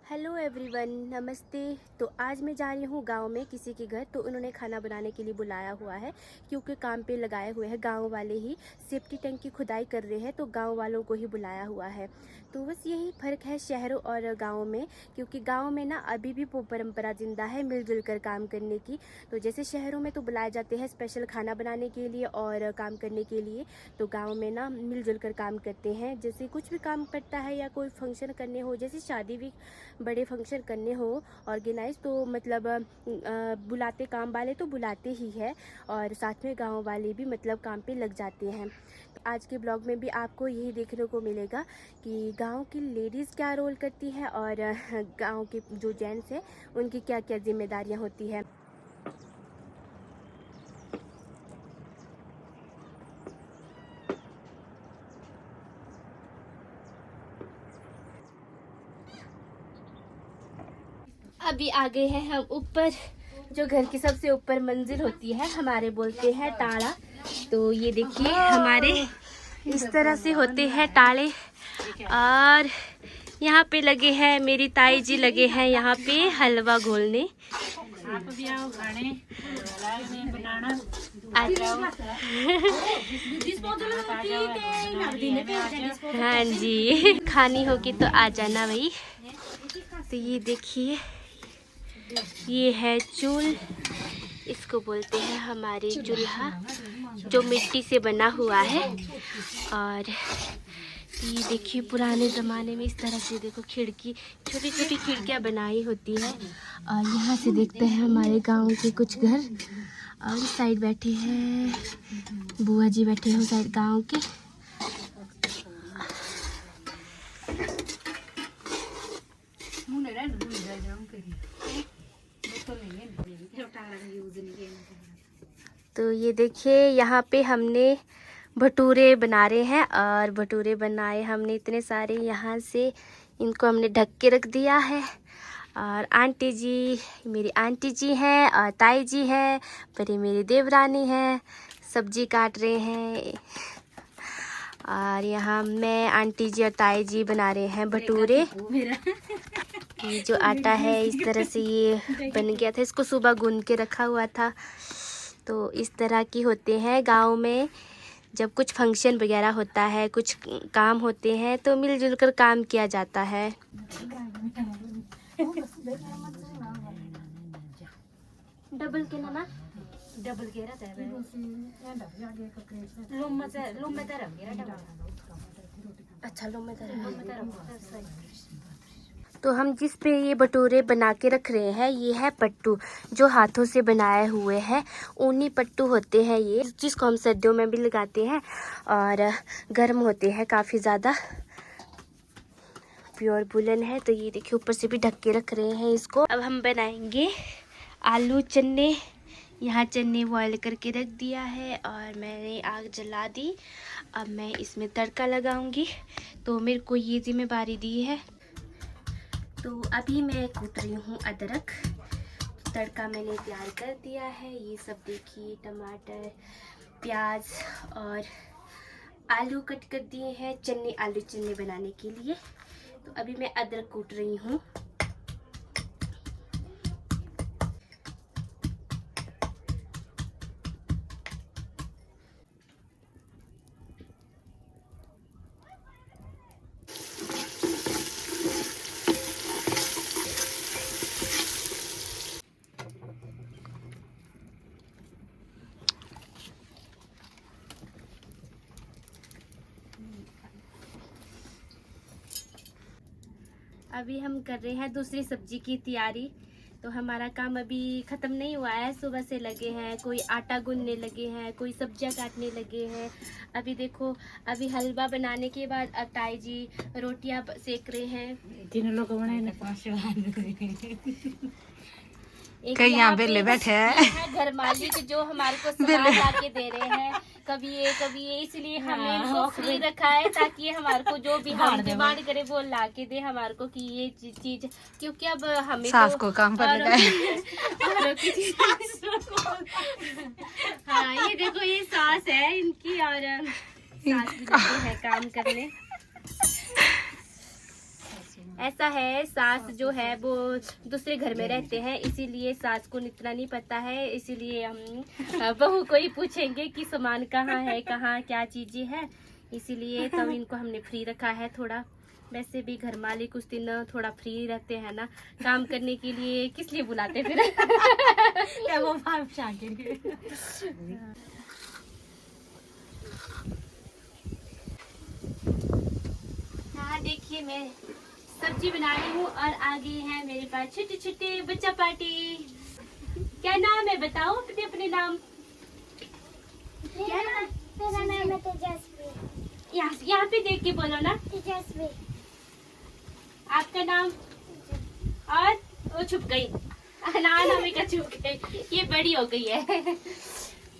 Hello everyone, नमस्ते। तो आज मैं जा रही हूँ गांव में किसी के घर। तो उन्होंने खाना बनाने के लिए बुलाया हुआ है क्योंकि काम पे लगाए हुए हैं। गांव वाले ही सेफ्टी टैंक की खुदाई कर रहे हैं तो गांव वालों को ही बुलाया हुआ है। तो बस यही फ़र्क है शहरों और गाँव में, क्योंकि गाँव में ना अभी भी वो परंपरा ज़िंदा है मिलजुल कर काम करने की। तो जैसे शहरों में तो बुलाए जाते हैं स्पेशल खाना बनाने के लिए और काम करने के लिए, तो गाँव में ना मिलजुल कर काम करते हैं। जैसे कुछ भी काम पड़ता है या कोई फंक्शन करने हो, जैसे शादी भी बड़े फंक्शन करने हो ऑर्गेनाइज, तो मतलब बुलाते, काम वाले तो बुलाते ही है और साथ में गांव वाले भी मतलब काम पे लग जाते हैं। तो आज के ब्लॉग में भी आपको यही देखने को मिलेगा कि गांव की लेडीज़ क्या रोल करती है और गांव के जो जेंट्स हैं उनकी क्या क्या जिम्मेदारियां होती है। अभी आ गए हैं हम ऊपर, जो घर की सबसे ऊपर मंजिल होती है, हमारे बोलते हैं टाड़ा। तो ये देखिए हमारे इस तरह से होते हैं टाड़े और यहाँ पे लगे हैं मेरी ताई जी, लगे हैं यहाँ पे हलवा घोलने। आप भी आओ खाने बनाना। हाँ जी, खानी होगी तो आ जाना भाई। तो ये देखिए, ये है चूल, इसको बोलते हैं हमारे चूल्हा, जो मिट्टी से बना हुआ है। और ये देखिए पुराने ज़माने में इस तरह से देखो खिड़की, छोटी छोटी खिड़कियाँ बनाई होती है। और यहाँ से देखते हैं हमारे गांव के कुछ घर। और इस साइड बैठे हैं बुआ जी, बैठे हैं उस साइड गांव के। तो ये देखिए यहाँ पे हमने भटूरे बना रहे हैं और भटूरे बनाए हमने इतने सारे, यहाँ से इनको हमने ढक के रख दिया है। और आंटी जी, मेरी आंटी जी हैं और ताई जी हैं, पर ये मेरी देवरानी हैं, सब्जी काट रहे हैं। और यहाँ मैं, आंटी जी और ताई जी बना रहे हैं भटूरे। ये जो आटा है इस तरह से ये बन गया था, इसको सुबह गूंद के रखा हुआ था। तो इस तरह की होते हैं गांव में, जब कुछ फंक्शन वगैरह होता है, कुछ काम होते हैं तो मिलजुल कर काम किया जाता है। डबल के ना, डबल के रहता है। अच्छा लो में तो हम जिस पे ये भटूरे बना के रख रहे हैं, ये है पट्टू, जो हाथों से बनाए हुए हैं। ऊनी पट्टू होते हैं ये, जिसको हम सर्दियों में भी लगाते हैं और गर्म होते हैं काफ़ी ज़्यादा। प्योर वुलन है। तो ये देखिए ऊपर से भी ढक के रख रहे हैं इसको। अब हम बनाएंगे आलू चने। यहाँ चने बॉयल करके रख दिया है और मैंने आग जला दी। अब मैं इसमें तड़का लगाऊंगी, तो मेरे को ये जिम्मेदारी दी है। तो अभी मैं कूट रही हूँ अदरक। तड़का मैंने तैयार कर दिया है। ये सब देखिए, टमाटर, प्याज और आलू कट कर दिए हैं चने, आलू चने बनाने के लिए। तो अभी मैं अदरक कूट रही हूँ। अभी हम कर रहे हैं दूसरी सब्जी की तैयारी। तो हमारा काम अभी ख़त्म नहीं हुआ है, सुबह से लगे हैं, कोई आटा गूंदने लगे हैं, कोई सब्जियां काटने लगे हैं। अभी देखो, अभी हलवा बनाने के बाद ताई जी रोटियां सेक रहे हैं। तीनों लोग कई यहाँ बेले बैठे हैं घर मालिक, जो हमारे को सामान ला के दे रहे हैं, कभी ये, इसलिए हमने इनको फ्री रखा है ताकि ये हमारे को जो भी हम डिमांड करे वो ला के दे हमारे को कि ये चीज, क्योंकि अब हमें सास तो को काम पर लगा है। हाँ, ये देखो ये सास है इनकी और सास भी है काम करने। ऐसा है, सास जो है वो दूसरे घर में रहते हैं, इसीलिए सास को इतना नहीं पता है। इसीलिए हम बहू को ही पूछेंगे कि सामान कहाँ है, कहाँ क्या चीजें हैं। इसीलिए तब इनको हमने फ्री रखा है थोड़ा। वैसे भी घर मालिक उस दिन थोड़ा फ्री रहते हैं ना, काम करने के लिए किस लिए बुलाते फिर। क्या वो भाषा के लिए। हाँ देखिए, मैं सब्जी बना रही हूँ और आगे है मेरे पास छोटे छोटे बच्चा पार्टी। क्या नाम है बताओ अपने अपने नाम। क्या नाम? मेरा नाम है तेजस्वी। यहाँ पे देख के बोलो ना। तेजस्वी। आपका नाम? और वो छुप गई। अनामिका छुप गई, ये बड़ी हो गई है।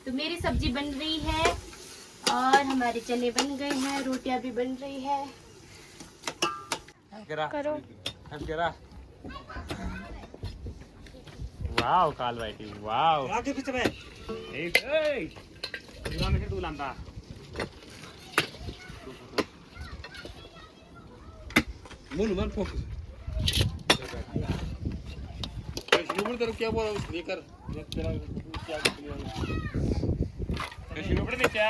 तो मेरी सब्जी बन रही है और हमारे चने बन गए हैं, रोटियां भी बन रही है। करो। वाव काल बैठी वाव आगे पीछे में एक दूला में से दूला अंदा मन फोकस शिरोमणि तेरे क्या बोला उस लेकर तेरा क्या शिरोमणि ने क्या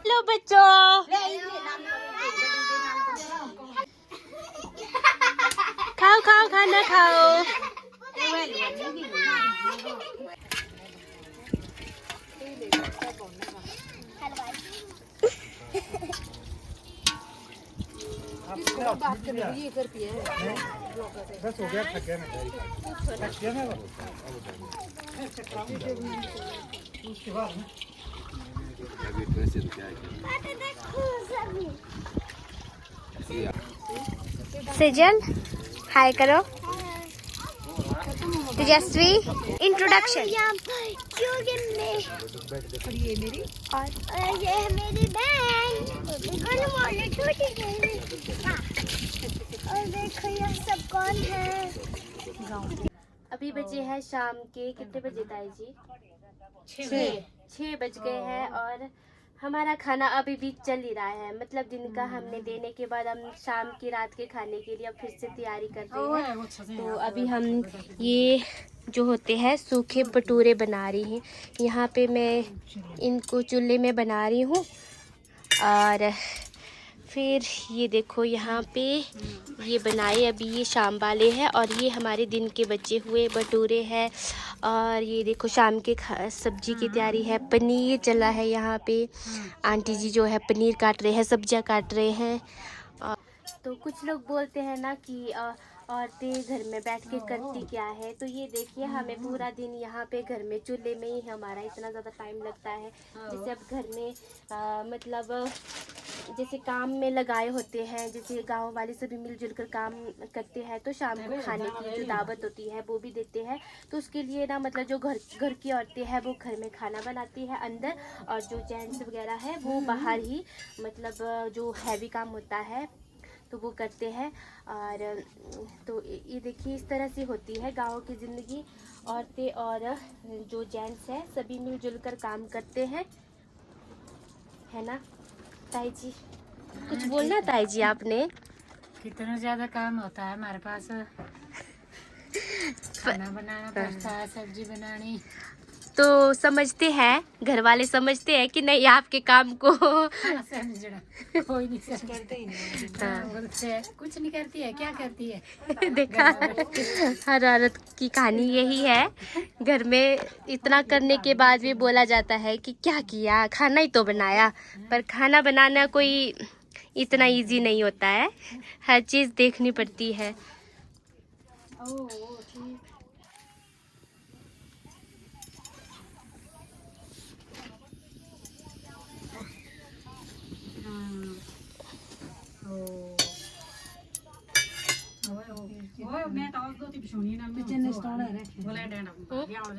हेलो बच्चों, खाओ खाओ खाना खाओ। बस हो गया थक गया ना उसके बाद सजन हाय करो। तेजस्वी इंट्रोडक्शन। और ये मेरी बहन और देखो यह सब कौन है। अभी बजे हैं शाम के कितने बजे ताई जी? 6 बज गए हैं और हमारा खाना अभी भी चल ही रहा है। मतलब दिन का हमने देने के बाद हम शाम की रात के खाने के लिए अब फिर से तैयारी कर रहे हैं। तो अभी हम ये जो होते हैं सूखे भटूरे बना रही हैं। यहाँ पे मैं इनको चूल्हे में बना रही हूँ और फिर ये देखो यहाँ पे ये बनाए अभी ये शाम वाले हैं और ये हमारे दिन के बचे हुए भटूरे हैं। और ये देखो शाम के सब्जी की तैयारी है। पनीर चला है यहाँ पे, आंटी जी जो है पनीर काट रहे हैं, सब्जियाँ काट रहे हैं। तो कुछ लोग बोलते हैं ना कि औरतें घर में बैठ के करती क्या है। तो ये देखिए हमें पूरा दिन यहाँ पे घर में चूल्हे में ही हमारा इतना ज़्यादा टाइम लगता है। जैसे अब घर में मतलब जैसे काम में लगाए होते हैं, जैसे गांव वाले सभी मिलजुल कर काम करते हैं तो शाम को खाने की जो दावत होती है वो भी देते हैं। तो उसके लिए ना मतलब जो घर की औरतें हैं वो घर में खाना बनाती है अंदर, और जो जेंट्स वगैरह है वो बाहर ही मतलब जो हैवी काम होता है तो वो करते हैं। और तो ये देखिए इस तरह से होती है गाँव की ज़िंदगी। औरतें और जो जेंट्स है सभी मिलजुल कर काम करते हैं, है ना ताई जी? कुछ बोलना ताई जी आपने? कितना ज्यादा काम होता है हमारे पास। खाना बनाना पड़ता है, सब्जी बनानी। तो समझते हैं, घर वाले समझते हैं कि नहीं आपके काम को? समझना कोई नहीं समझते ही नहीं। बोलते हैं कुछ नहीं करती है, क्या करती है? देखा, हर औरत की कहानी यही है। घर में इतना करने के बाद भी बोला जाता है कि क्या किया, खाना ही तो बनाया। पर खाना बनाना कोई इतना इजी नहीं होता है, हर चीज़ देखनी पड़ती है। मैं तो आज दो तीन सुनी ना, मैं चेन्नई स्टोर है रे बोले डैंड